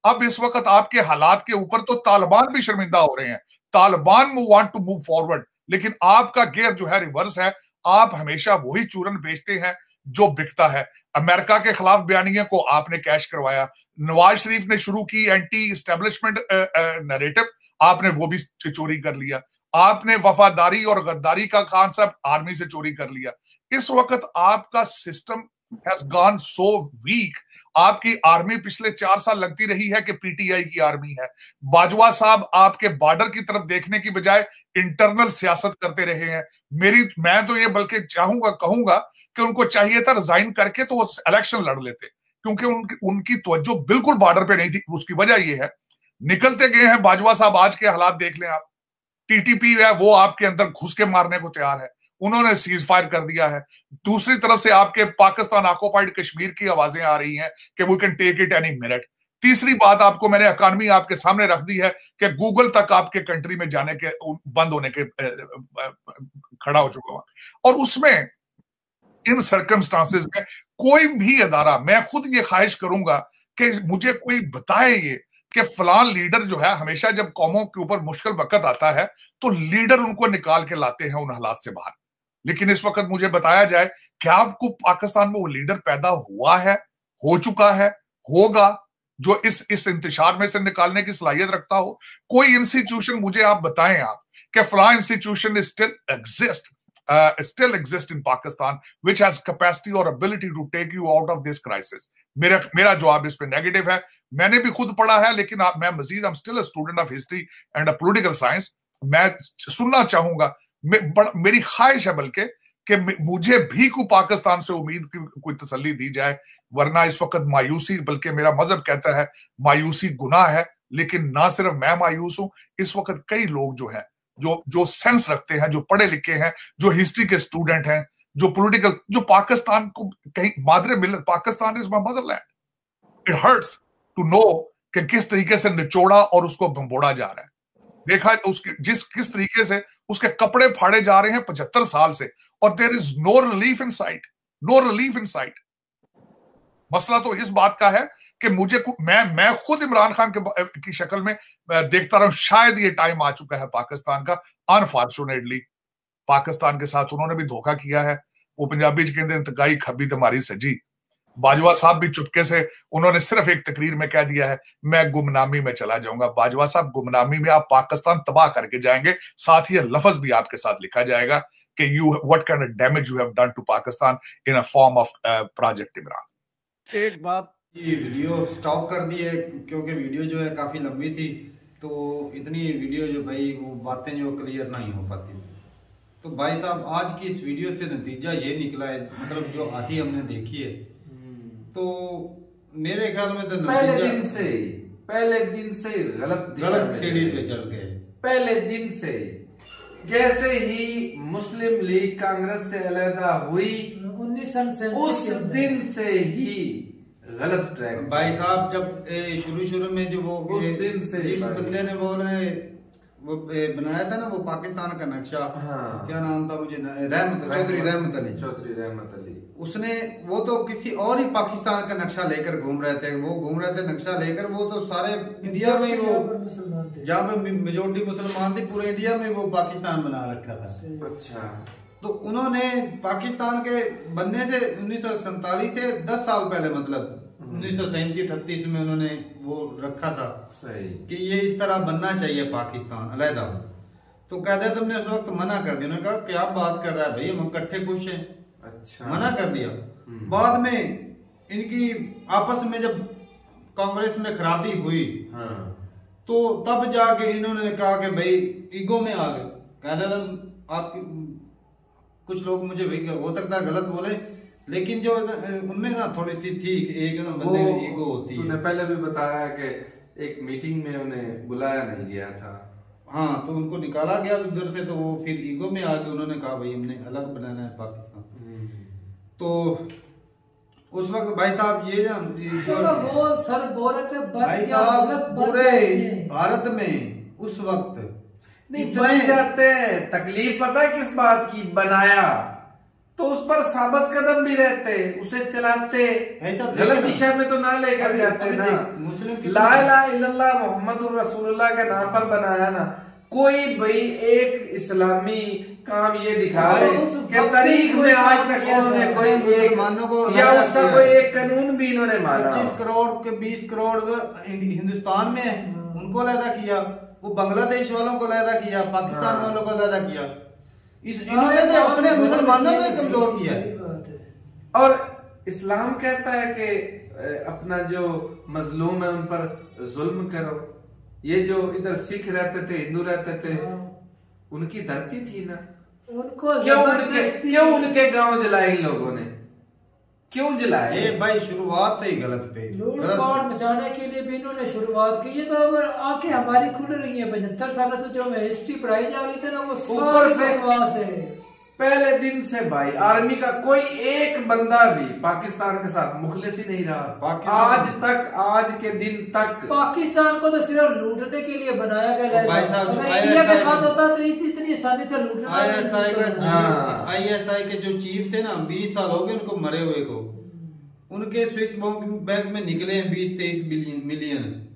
अब इस वक्त आपके हालात के ऊपर तो तालिबान भी शर्मिंदा हो रहे हैं। Taliban want to move forward, लेकिन आपका गियर जो है रिवर्स है। आप हमेशा वही चूरन बेचते हैं जो बिकता है। अमेरिका के खिलाफ बयानिया को आपने कैश करवाया। नवाज शरीफ ने शुरू की एंटी एस्टेब्लिशमेंट नैरेटिव, आपने वो भी चोरी कर लिया। आपने वफादारी और गद्दारी का कॉन्सेप्ट आर्मी से चोरी कर लिया। इस वक्त आपका system has gone so weak. आपकी आर्मी पिछले 4 साल लगती रही है कि पीटीआई की आर्मी है। बाजवा साहब आपके बॉर्डर की तरफ देखने की बजाय इंटरनल सियासत करते रहे हैं। मैं तो ये बल्कि कहूंगा कि उनको चाहिए था रिजाइन करके तो वो इलेक्शन लड़ लेते, क्योंकि उनकी तवज्जो बिल्कुल बॉर्डर पे नहीं थी। उसकी वजह ये है, निकलते गए हैं बाजवा साहब। आज के हालात देख लें आप। टीटीपी है वो आपके अंदर घुस के मारने को तैयार है, उन्होंने सीज फायर कर दिया है। दूसरी तरफ से आपके पाकिस्तान ऑक्युपाइड कश्मीर की आवाजें आ रही हैं कि we can take it any minute. तीसरी बात आपको मैंने इकॉनमी आपके सामने रख दी है कि गूगल तक आपके कंट्री में जाने के बंद होने के खड़ा हो चुका हुआ। और उसमें इन सर्कमस्टांसेस में कोई भी अदारा, मैं खुद ये ख्वाहिश करूंगा कि मुझे कोई बताए ये कि फलान लीडर जो है, हमेशा जब कौमों के ऊपर मुश्किल वक्त आता है तो लीडर उनको निकाल के लाते हैं उन हालात से बाहर। लेकिन इस वक्त मुझे बताया जाए, क्या आपको पाकिस्तान में वो लीडर पैदा हुआ है, हो चुका है, होगा, जो इस इंतशार में से निकालने की सलाहियत रखता हो? कोई इंस्टीट्यूशन मुझे आप बताएं आप कि फलां institution still exist in Pakistan which has capacity or ability to take you out of this crisis. मेरा जवाब इस पे नेगेटिव है। मैंने भी खुद पढ़ा है, लेकिन मैं मजीद I'm still a student of history and a political science। मैं सुनना चाहूंगा, मेरी ख्वाहिश है बल्कि कि मुझे भी को पाकिस्तान से उम्मीद की कोई तसल्ली दी जाए, वरना इस वक्त मायूसी, बल्कि मेरा मजहब कहता है मायूसी गुनाह है। लेकिन ना सिर्फ मैं मायूस हूं, इस वक्त कई लोग जो हैं जो सेंस रखते हैं, जो पढ़े लिखे हैं, जो हिस्ट्री के स्टूडेंट हैं, जो पॉलिटिकल, जो पाकिस्तान को कहीं मादरे मिलत, Pakistan is my motherland. It hurts to know कि किस तरीके से निचोड़ा और उसको भंबोड़ा जा रहा है। देखा उसके किस तरीके से उसके कपड़े फाड़े जा रहे हैं 75 साल से, और there is no relief in sight, no relief in sight. मसला तो इस बात का है कि मैं खुद इमरान खान की शक्ल में देखता रहा हूं, शायद ये टाइम आ चुका है पाकिस्तान का। अनफॉर्चुनेटली पाकिस्तान के साथ उन्होंने भी धोखा किया है। वो पंजाबी च कहते इंतकाई खब्बी तुम्हारी सजी। बाजवा साहब भी चुपके से उन्होंने सिर्फ एक तकरीर में कह दिया है मैं गुमनामी में चला जाऊंगा। बाजवा साहब, गुमनामी में आप पाकिस्तान तबाह करके जाएंगे। साथ ही लफ्ज भी आपके साथ लिखा जाएगा कि what kind of damage you have done to Pakistan in a form of project Imran.
एक बात,
ये वीडियो स्टॉप कर दी है क्योंकि वीडियो जो है काफ़ी लंबी थी, तो इतनी वीडियो जो भाई वो बातें जो क्लियर नहीं हो पाती। तो भाई साहब आज की इस वीडियो से नतीजा ये निकला है, मतलब जो आधी हमने देखी है, तो मेरे ख्याल में तो
पहले दिन से गलत
सीढ़ी पे चढ़ गए।
पहले दिन से जैसे ही मुस्लिम लीग कांग्रेस से अलहदा हुई
19
उस दिन से ही गलत ट्रैक।
भाई साहब जब शुरू में जो वो
उस दिन से
जिस बंदे ने वो बनाया था ना वो पाकिस्तान का नक्शा,
हाँ।
क्या नाम था मुझे, चौधरी रहमत अली। उसने वो तो किसी और ही पाकिस्तान का नक्शा लेकर घूम रहे थे। वो घूम रहे थे नक्शा लेकर, वो तो सारे इंडिया में वो जहाँ पे मेजोरिटी मुसलमान थी पूरे इंडिया में वो पाकिस्तान बना रखा था।
अच्छा,
तो उन्होंने पाकिस्तान के बनने से 1947 से 10 साल पहले, मतलब 1937-38 में उन्होंने वो रखा था
सही
कि ये इस तरह बनना चाहिए पाकिस्तान अलहदा। तो कहते तुमने उस वक्त मना कर दिया। उन्होंने कहा क्या बात कर रहा है भाई, हम इकट्ठे खुश हैं।
अच्छा,
मना कर दिया। बाद में इनकी आपस में जब कांग्रेस में खराबी हुई,
हाँ।
तो तब जाके इन्होंने कहा कि भाई ईगो में आ गए। कहते थे आपकी कुछ लोग मुझे भाई हो सकता है गलत बोले, लेकिन जो उनमें ना थोड़ी सी थी कि एक ना बंदे में ईगो होती है।
तूने पहले भी बताया कि एक मीटिंग में उन्हें बुलाया नहीं गया था।
हाँ, तो उनको निकाला गया उधर से, तो वो फिर ईगो में आके उन्होंने कहा भाई हमने अलग बनाना है पाकिस्तान। तो उस वक्त भाई साहब ये
वो सर बोल रहे थे
भाई साहब पूरे भारत में उस वक्त
नहीं बन जाते हैं। तकलीफ पता है किस बात की, बनाया तो उस पर साबित कदम भी रहते, उसे चलाते, गलत दिशा में तो ना लेकर जाते ना। ला इलाहा इल्लल्लाह मुहम्मदुर रसूलुल्लाह के नाम पर बनाया ना। कोई भाई एक इस्लामी काम ये दिखा रहे कि तारीख में आज तक उन्होंने कोई एक या उसका कोई एक कानून भी इन्होंने माना।
25 करोड़ के 20 करोड़ हिंदुस्तान में उनको अलहदा किया, वो बांग्लादेश वालों को अलहदा किया, पाकिस्तान वालों को अलहदा किया। इन्होंने तो अपने मुसलमानों को कमजोर किया।
और इस्लाम कहता है कि अपना जो मजलूम है उन पर जुल्म करो। ये जो इधर सिख रहते थे, हिंदू रहते थे, उनकी धरती थी ना,
उनको
क्यों उनके गांव जलाए इन लोगों ने, क्यों जलाए?
ये भाई शुरुआत ही गलत पे,
लूटपाट मचाने के लिए भी इन्होंने शुरुआत की। ये तो अब आंखें हमारी खुल रही है। 75 साल तो जो हमें हिस्ट्री पढ़ाई जा रही थी ना, वो
ऊपर से
बकवास है।
पहले दिन से भाई आर्मी का कोई एक बंदा भी पाकिस्तान के साथ मुखलिस ही नहीं रहा आज तक, आज के दिन तक।
पाकिस्तान को तो सिर्फ लूटने के लिए बनाया गया
भाई
है।
साहब,
अगर इंडिया के साथ होता तो इतनी आसानी से लूटना।
ISI के जो चीफ थे ना, 20 साल हो गए उनको मरे हुए को। उनके स्विस बैंक में निकले हैं 20-23 मिलियन।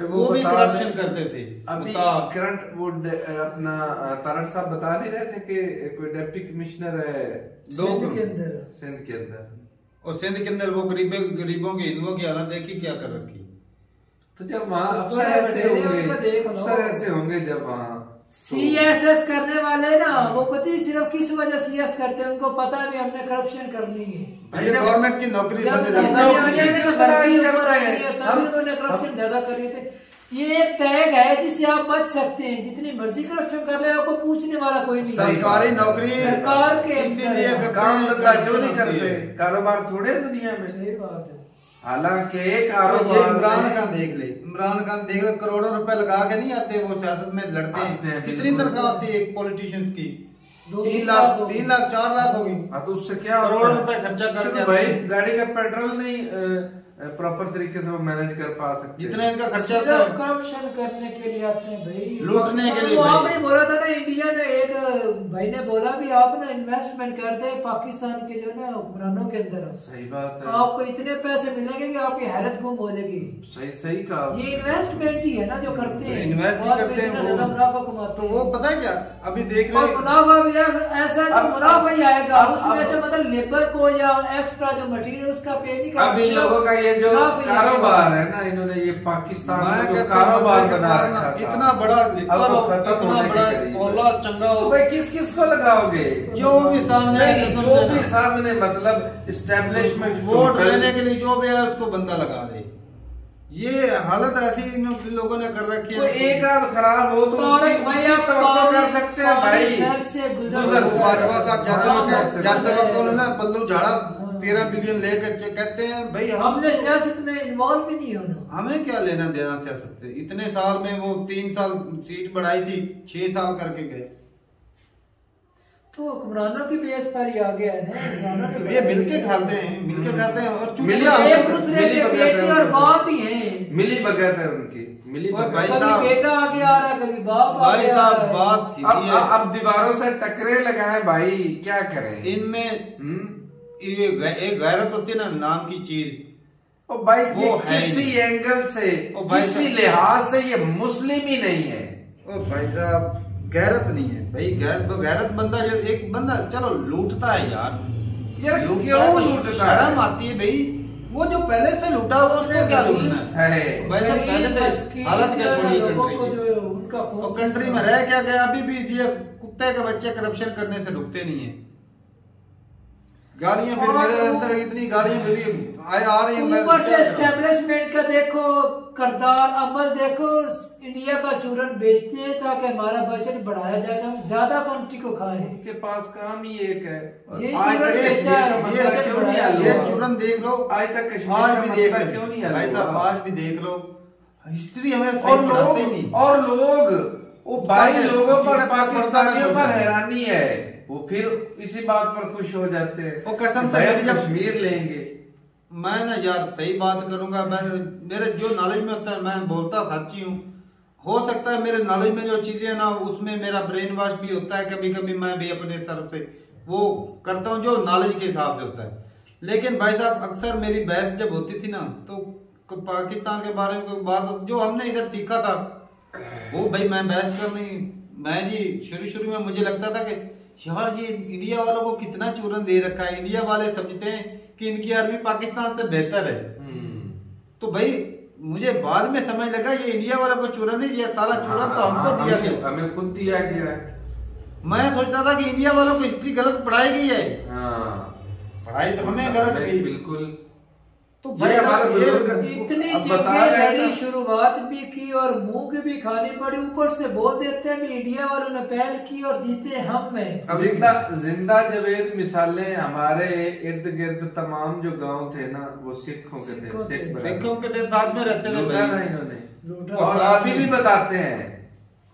वो भी करप्शन करते थे।
अभी करंट वो अपना तारड़ साहब बता नहीं रहे थे कि कोई डिप्टी कमिश्नर है
सिंध
के अंदर,
और सिंध के अंदर वो गरीबों के हिंदुओं की हालत देखी क्या कर रखी।
तो जब वहाँ अफसर ऐसे होंगे जब वहाँ
CSS करने वाले ना, वो पता ही सिर्फ किस वजह CS करते हैं, उनको पता है भी हमने करप्शन करनी है।
गवर्नमेंट की नौकरी बंद लगता
है, उन्होंने करप्शन ज्यादा करी थे। ये एक टैग है जिससे आप बच सकते हैं, जितनी मर्जी करप्शन कर ले आपको पूछने वाला कोई नहीं।
सरकारी नौकरी
सरकार के
काम धंधा क्यों नहीं करते, कारोबार थोड़े दुनिया में।
सही बात है।
हालांकि
तो ये इमरान खान देख ले, इमरान खान देख ले, करोड़ों रुपए लगा के नहीं आते वो सियासत में लड़ते हैं। कितनी तनख्वाह आती है एक पॉलिटिशियंस की? 3 लाख 4 लाख होगी।
हाँ तो उससे क्या
करोड़ों रुपए खर्चा करके
भाई गाड़ी का पेट्रोल नहीं प्रॉपर तरीके से वो मैनेज कर पा सकते।
जितना इनका खर्चा आता है
करप्शन करने के लिए आते हैं भाई,
लूटने के लिए।
आपने बोला था ना, इंडिया ने एक भाई ने बोला भी आप ना इन्वेस्टमेंट कर दे पाकिस्तान के जो ना हुक्मरानों के अंदर।
सही बात है,
आपको इतने पैसे मिलेंगे कि आपकी हैरत गुम हो जाएगी।
सही कहा।
ये इन्वेस्टमेंट ही है ना जो करते हैं,
इन्वेस्ट करते हैं वो,
मुनाफा कमाते।
तो वो पता है क्या अभी देख रहे
मुनाफा भी ऐसा जो मुनाफा ही आएगा उसमें से, मतलब लेबर को या एक्स्ट्रा जो मटेरियल उसका पे नहीं करना।
अभी लोगों का ये जो कारोबार है ना, इन्होंने ये पाकिस्तान में कारोबार बना रखा था,
इतना बड़ा इतना बड़ा ओला चंगा हो,
भाई किस को लगाओगे?
जो भी
सामने मतलब इस्टेब्लिशमेंट
वोट लेने के लिए जो भी है उसको बंदा लगा दे। ये हालत ऐसी इन लोगों ने कर रखी है।
एक आध खराब हो तो कर सकते हैं भाई।
भाजपा साहब जाते वक्त उन्होंने पल्लू झाड़ा 13 बिलियन लेकर कहते हैं भाई
हमने सियासत में इन्वॉल्व भी नहीं होना,
हमें क्या लेना देना सियासत से। इतने साल में वो 3 साल सीट बढ़ाई थी, 6 साल करके गए।
तो हुक्मरानों की बेस पर ही आ गया है ना,
तो ये मिलके खाते हैं और
चुटिया एक दूसरे के बेटे और बाप भी हैं,
मिली भगत है उनकी, मिली भगत।
कभी बेटा आगे आ रहा है, कभी बाप आगे आ रहा है।
बात सीधी है।
अब दीवारों से टकरे लगाए भाई, क्या करें
इनमें? एक गैरत होती है ना नाम की चीज,
ओ भाई
वो
किसी एंगल से किसी लिहाज से ये मुस्लिम ही नहीं है।
ओ भाई साहब गैरत नहीं है भाई। गैरत बंदा जो एक बंदा चलो लूटता है यार
क्यों लूटता है?
शर्म आती है भाई। वो जो पहले से लूटा हुआ उसको क्या लूटना है भाई साहब? पहले से हालत क्या छोड़ी कंट्री में रह क्या गया? अभी भी इसी कुत्ते के बच्चे करप्शन करने से रुकते नहीं है। गालियां फिर मेरे अंदर इतनी गालियां मेरी आ रही हैं।
ऊपर से एस्टेब्लिशमेंट का देखो करदार अमल देखो, इंडिया का चूरन बेचते हैं ताकि हमारा बजट बढ़ाया जाए, हम ज्यादा क्वांटिटी को खाएं।
उनके पास काम ही एक है,
ये चूरन देख लो।
आज तक
आज भी देख लो
क्यों नहीं
भाई साहब, आज भी देख लो। हिस्ट्री हमें
और लोग वो भाई लोगों पर पाकिस्तानियों पर हैरानी है, वो फिर इसी बात पर खुश हो जाते हैं।
वो कसम से
कश्मीर लेंगे।
मैं ना यार सही बात करूंगा, मैं मेरे जो नॉलेज में होता है मैं बोलता सच्ची हूँ। हो सकता है मेरे नॉलेज में जो चीजें है ना उसमें मेरा ब्रेन वॉश भी होता है, कभी कभी मैं भी अपने तरफ से वो करता हूँ जो नॉलेज के हिसाब से होता है। लेकिन भाई साहब अक्सर मेरी बहस जब होती थी ना तो पाकिस्तान के बारे में कोई बात जो हमने इधर सीखा था वो भाई मैं बहस करनी, मैं जी शुरू में मुझे लगता था कि यार ये इंडिया वालों को कितना चूरन दे रखा है। इंडिया वाले समझते हैं कि इनकी आर्मी पाकिस्तान से बेहतर है। तो भाई मुझे बाद में समझ लगा ये इंडिया वालों को चूरन नहीं, ये सारा चूरन तो हमको दिया गया,
हमें खुद दिया गया है।
मैं सोचता था कि इंडिया वालों को हिस्ट्री गलत पढ़ाई गई है। पढ़ाई तो हमें गलत गई
बिल्कुल।
तो भाई
इतनी जगह लड़ी, शुरुआत भी की और मुंह की भी खानी पड़ी, ऊपर से बोल देते हैं भी इंडिया वालों ने पहल की और जीते हम में।
जिंदा जवेद मिसालें हमारे इर्द गिर्द तमाम जो गांव थे ना वो सिखों के थे,
सिखों के थे, साथ में रहते थे
इन्होंने। और अभी भी बताते हैं,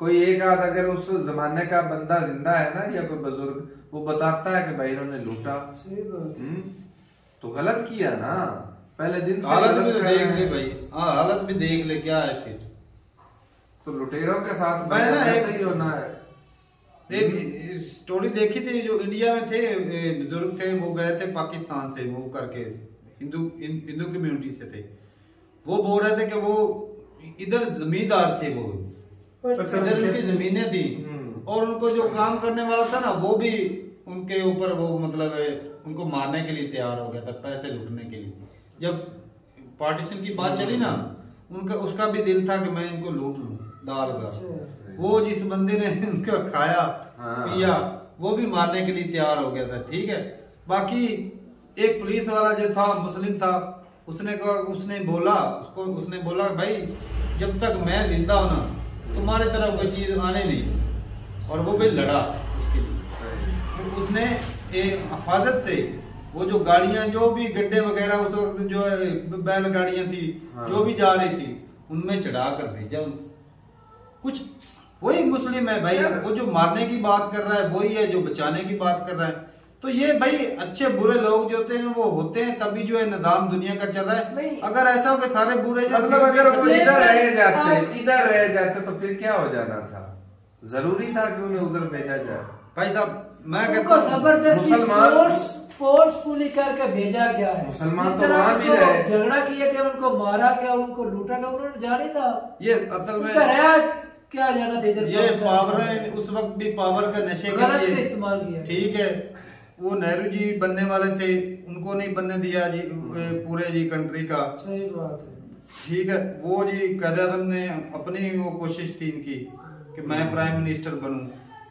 कोई एक आध अगर उस जमाने का बंदा जिंदा है ना या कोई बुजुर्ग, वो बताता है कि भाई इन्होंने लूटा। तो गलत किया ना, पहले दिन से
हालत भी तो देख ले भाई। हाँ हालत भी देख ले क्या है फिर।
तो लुटेरों के साथ
ऐसा
ही होना है।
एक स्टोरी देखी थी जो इंडिया में थे बुजुर्ग थे, वो गए थे पाकिस्तान से वो करके हिंदू कम्युनिटी से थे। वो बोल रहे थे कि वो इधर जमींदार थे, वो इधर उनकी जमीनें थी और उनको जो काम करने वाला था ना वो भी उनके ऊपर वो मतलब उनको मारने के लिए तैयार हो गया था, पैसे लूटने के लिए। जब पार्टीशन की बात चली ना उनका उसका भी दिल था कि मैं इनको लूट लूं दाल का। वो जिस बंदे ने उनका खाया पिया वो भी मारने के लिए तैयार हो गया था। ठीक है, बाकी एक पुलिस वाला जो था मुस्लिम था, उसने बोला भाई जब तक मैं जिंदा हूं ना तुम्हारे तरफ कोई चीज आने नहीं, और वो भी लड़ा उसके लिए। उसने हिफाजत से वो जो गाड़ियां जो भी गड्ढे वगैरह उस वक्त जो बैलगाड़ियां थी जो भी जा रही थी उनमें चढ़ा कर भेजा कुछ। वही मुस्लिम है भाई, वो जो मारने की बात कर रहा है वही है जो बचाने की बात कर रहा है। तो ये भाई अच्छे बुरे लोग जो होते हैं वो होते हैं तभी जो है निजाम दुनिया का चल रहा है। अगर ऐसा हो कि सारे बुरे जो
मतलब अगर वो इधर रह जाते तो फिर क्या हो जाना था? जरूरी था कि उन्हें उधर भेजा जाए।
भाई साहब मैं कहता हूँ
जबरदस्ती फोर्सफुली करके भेजा गया है।
मुसलमान तो वहाँ भी रहे,
झगड़ा किया क्या, उनको मारा क्या, उनको लूटा क्या, उन्होंने जाने था।
ये असल में
क्या जाना था इधर?
ये पावर है, उस वक्त भी पावर का नशे के लिए
इस्तेमाल किया।
ठीक है, वो नेहरू जी बनने वाले थे, उनको नहीं बनने दिया जी पूरे जी कंट्री का।
सही बात है।
ठीक है, वो जी कायदे आज़म ने अपनी वो कोशिश थी इनकी कि मैं प्राइम मिनिस्टर बनूं,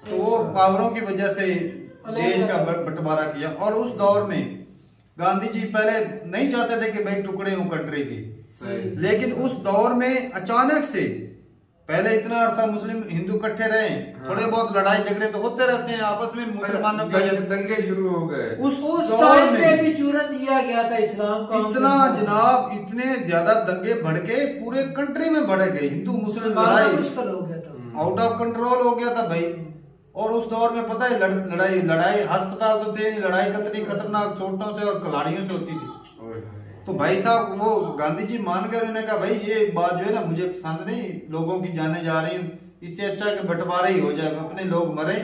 तो वो पावरों की वजह से देश का बंटवारा किया। और उस दौर में गांधी जी पहले नहीं चाहते थे कि भाई टुकड़े हों कंट्री के, लेकिन उस दौर में अचानक से पहले इतना अरसा मुस्लिम हिंदू इकट्ठे रहे, थोड़े बहुत लड़ाई झगड़े तो होते रहते हैं आपस में, मुसलमानों के
दंगे शुरू हो गए।
उस दौर में
भी चूरन दिया गया था इस्लाम का।
इतना जनाब इतने ज्यादा दंगे भड़के पूरे कंट्री में भड़क गए, हिंदू मुस्लिम लड़ाई
मुश्किल हो गया था,
आउट ऑफ कंट्रोल हो गया था भाई। और उस दौर में पता है लड़ाई अस्पताल तो थे नहीं, लड़ाई कितनी खतरनाक चोटों से और कलाड़ियों से होती थी। तो भाई साहब वो गांधी जी मानकर उन्होंने कहा भाई ये बात जो है ना मुझे पसंद नहीं, लोगों की जाने जा रही हैं, इससे अच्छा कि बंटवारा ही हो जाए, अपने लोग मरे,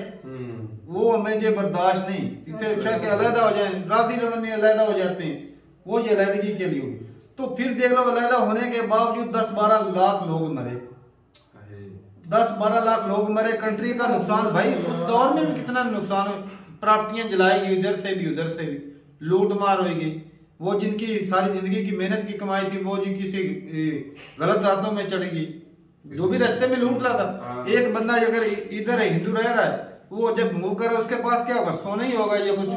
वो हमें ये बर्दाश्त नहीं, इससे अच्छा कि अलहदा हो जाए। राधी रमन अलहदा हो जाते हैं, वो ये अलहदगी के लिए होगी। तो फिर देख लो अलहदा होने के बावजूद 10-12 लाख लोग मरे, 10-12 लाख लोग मरे, कंट्री का नुकसान भाई उस दौर में भी कितना नुकसान, प्रॉपर्टियां जलाई गई इधर से भी उधर से भी, लूट मार हो गई। वो जिनकी सारी जिंदगी की मेहनत की कमाई थी वो जी किसी गलत रातों में चढ़ेगी, जो भी रास्ते में लूट रहा था। एक बंदा अगर इधर है हिंदू रह रहा है, वो जब मूव करे उसके पास क्या होगा, सोना ही होगा या कुछ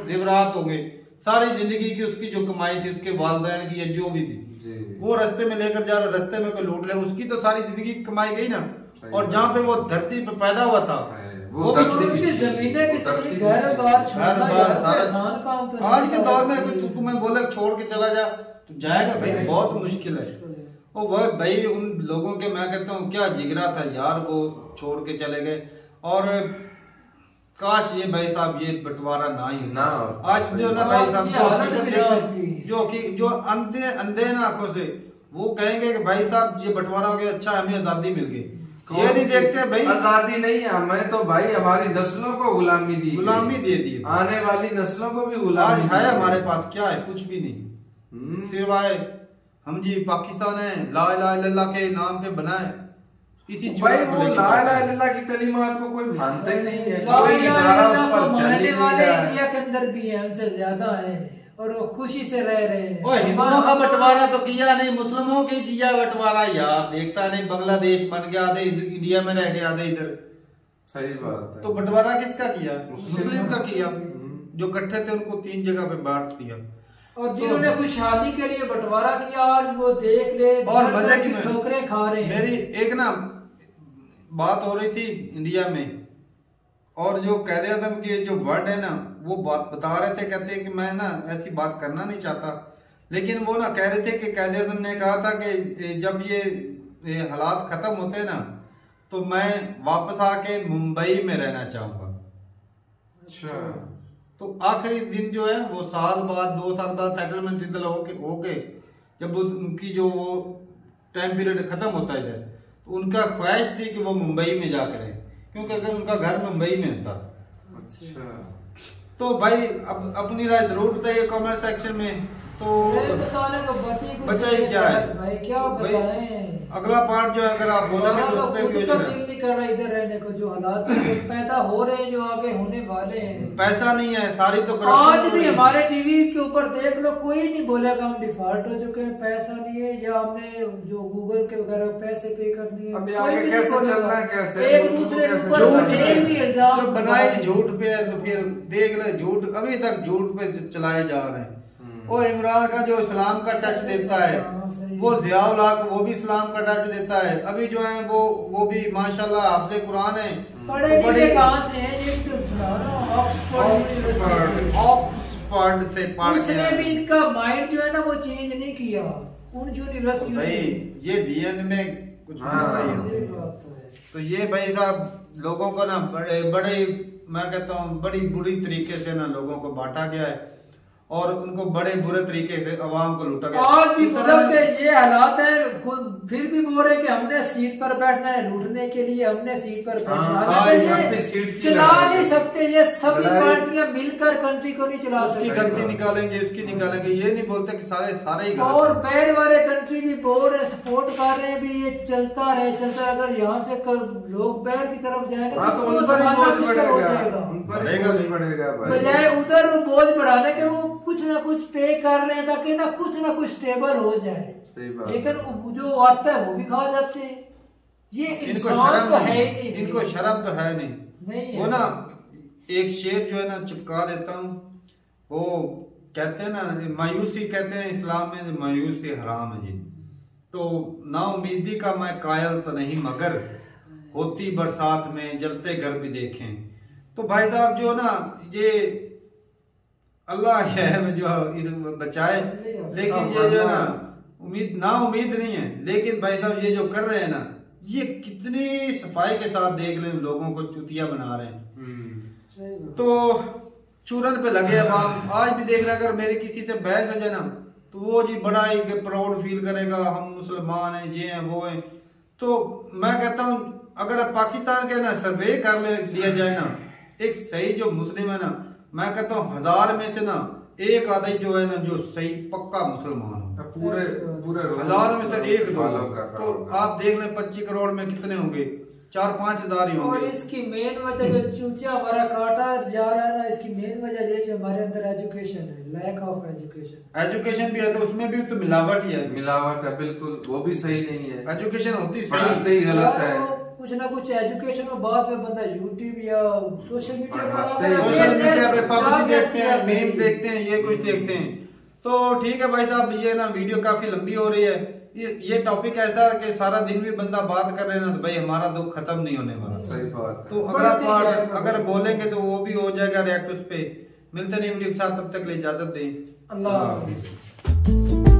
जेवरात हो गए, सारी जिंदगी की उसकी जो कमाई थी उसके वालिदैन की या जो भी थी वो रास्ते में लेकर जा रहा, रास्ते में कोई लूट ले, उसकी तो सारी जिंदगी की कमाई गई ना। और जहाँ पे वो धरती पे पैदा हुआ था
वो भी जमीनें कितनी घर बार सारा
आज के दौर में तुम्हें बोले छोड़ के चला जा तो जाएगा भाई, बहुत मुश्किल है। और वह भाई उन लोगों के मैं कहता हूँ क्या जिगरा था यार, वो छोड़ के चले गए। और काश ये भाई साहब ये बंटवारा ना ही ना आज जो ना भाई साहब जो अंधे ना आंखों से वो कहेंगे कि भाई साहब ये बंटवारा हो गया, अच्छा हमें आजादी मिल गई। ये नहीं देखते भाई
आजादी नहीं, हमें तो भाई हमारी नस्लों को गुलामी दे दी, आने वाली नस्लों को भी गुलामी
है। हमारे पास क्या है, कुछ भी नहीं, सिवाय हम जी पाकिस्तान है ला इलाहा इल्लल्लाह के नाम पे बनाए। इसी
भाई वो ला इलाहा इल्लल्लाह की कलिमात को कोई मानता ही नहीं है, कोई नारा उस पर चल ही नहीं रहा है।
इंडिया के अंदर भी है, हमसे ज्यादा है और वो खुशी से रह रहे हैं।
और हिंदुओं का बंटवारा तो किया नहीं, मुस्लिमों के किया बंटवारा यार, देखता नहीं बांग्लादेश बन गया, आधे इंडिया में रह गए, आधे इधर।
सही बात है।
तो बंटवारा किसका किया? मुस्लिम का किया, जो इकट्ठे थे उनको 3 जगह पे बांट दिया।
और जिन्होंने खुशहाली के लिए बंटवारा किया आज वो देख ले
और मजे की
ठोकरें खा रहे हैं।
मेरी एक ना बात हो रही थी इंडिया में, और जो कायदे आज़म के जो वर्ड है ना वो बात बता रहे थे, कहते हैं कि मैं ना ऐसी बात करना नहीं चाहता, लेकिन वो ना कह रहे थे कि कायदे आज़म ने कहा था कि जब ये हालात खत्म होते ना तो मैं वापस आके मुंबई में रहना चाहूंगा।
अच्छा।
तो आखिरी दिन जो है वो साल बाद 2 साल बाद सेटलमेंट इधर होके जब उनकी जो वो टाइम पीरियड खत्म होता है तो उनका ख्वाहिश थी कि वो मुंबई में जा करें, क्योंकि अगर उनका घर मुंबई में था।
अच्छा।
तो भाई अब अपनी राय जरूर बताइए कमेंट सेक्शन में। तो
बताने को
बचा ही क्या है
भाई, क्या बताएं?
अगला पार्ट जो है अगर आप बोलेंगे तो उस पे भी
दिल नहीं कर रहा इधर रहने को, जो हालात पैदा हो रहे हैं, जो आगे होने वाले हैं।
पैसा नहीं है, सारी तो
आज भी हमारे टीवी के ऊपर देख लो, कोई नहीं बोलेगा हम डिफॉल्ट हो चुके हैं, पैसा नहीं है, या हमने जो गूगल के वगैरह पैसे पे करनी है।
अभी आगे कैसे चलना है, कैसे
एक दूसरे के ऊपर भी इल्जाम
बनाए झूठ पे है, तो फिर देख ले झूठ अभी तक झूठ पे चलाए जा रहे हैं। वो इमरान का जो इस्लाम का टच देता है, वो ज़ियाउल हक वो भी इस्लाम का टच देता है। अभी जो है वो भी माशाल्लाह हाफ़िज़े कुरान है।
पढ़े लिखे कहाँ से हैं?
ऑक्सफोर्ड से पढ़ के
उसने भी इनका माइंड जो है ना वो चेंज नहीं किया उन यूनिवर्सिटी
भाई ये डीएनए में कुछ मसला ही होते हैं। तो ये भाई साहब लोगों को ना बड़े बड़े मैं कहता हूँ बड़ी बुरी तरीके से ना लोगों को बांटा गया है और उनको बड़े बुरे तरीके से अवाम को लूटा गया।
और भी मतलब के ये हालात है फिर भी बोल रहे कि हमने सीट पर बैठना है लूटने के लिए हमने सीट पर बैठना है। चला नहीं सकते ये सभी पार्टियां मिलकर कंट्री को नहीं चला सकती।
उसकी गलती निकालेंगे उसकी निकालेंगे ये नहीं बोलते कि सारे ही गलत।
और बैड वाले कंट्री भी बोल रहे सपोर्ट कर रहे हैं भी ये चलता रहे अगर यहाँ से लोग बैर की तरफ जाएंगे तो बजाय उधर वो बोझ बढ़ाने के वो कुछ ना कुछ पे कर रहे हैं ताकि ना कुछ स्टेबल हो जाए। लेकिन जो आता है वो भी खा जाते हैं। ये इंसान तो है ही नहीं,
इनको शर्म तो है नहीं वो ना एक शेर जो है ना चिपका देता हूँ वो कहते हैं ना मायूसी कहते हैं इस्लाम में मायूसी हराम है जी। तो ना उम्मीदी का मैं कायल तो नहीं मगर होती बरसात में जलते घर भी देखें। तो भाई साहब जो ना ये अल्लाह है जो इस बचाए लेकिन ये जो ना उम्मीद नहीं है। लेकिन भाई साहब ये जो कर रहे हैं ना ये कितनी सफाई के साथ देख लें लोगों को चुतिया बना रहे हैं। तो चूरन पे लगे अवाम आज भी देख रहे अगर मेरी किसी से बहस हो जाए ना तो वो जी बड़ा ही प्राउड फील करेगा हम मुसलमान हैं ये हैं वो हैं। तो मैं कहता हूँ अगर पाकिस्तान के ना सर्वे कर लिया जाए ना एक सही जो मुस्लिम है ना मैं कहता हूँ 1000 में से ना एक आधा जो है ना जो सही पक्का मुसलमान हो
पूरे
1000 में से एक दो। तो आप देख लें 25 करोड़ में कितने होंगे 4-5 हजार ही होंगे।
और इसकी मेन वजह जो चूतिया हमारा काटा जा रहा है ना इसकी मेन वजह ये जो हमारे अंदर एजुकेशन है लैक ऑफ एजुकेशन
भी है तो उसमें भी तो मिलावट ही है
बिल्कुल वो भी सही नहीं है।
एजुकेशन होती
सही गलत है
कुछ ना कुछ एजुकेशन में बाद में बंदा यूट्यूब या सोशल मीडिया
पे पबजी देखते हैं मीम देखते हैं ये कुछ देखते हैं। तो ठीक है भाई साहब ये ना वीडियो काफी लंबी हो रही है। ये टॉपिक ऐसा कि सारा दिन भी बंदा बात कर रहे हैं ना तो भाई हमारा दुख खत्म नहीं होने वाला।
सही बात
तो अगला पार्ट अगर बोलेंगे तो वो भी हो जाएगा रिएक्ट उस पे। मिलते नहीं वीडियो के साथ तब तक के लिए इजाजत दें।
अल्लाह हाफिज़।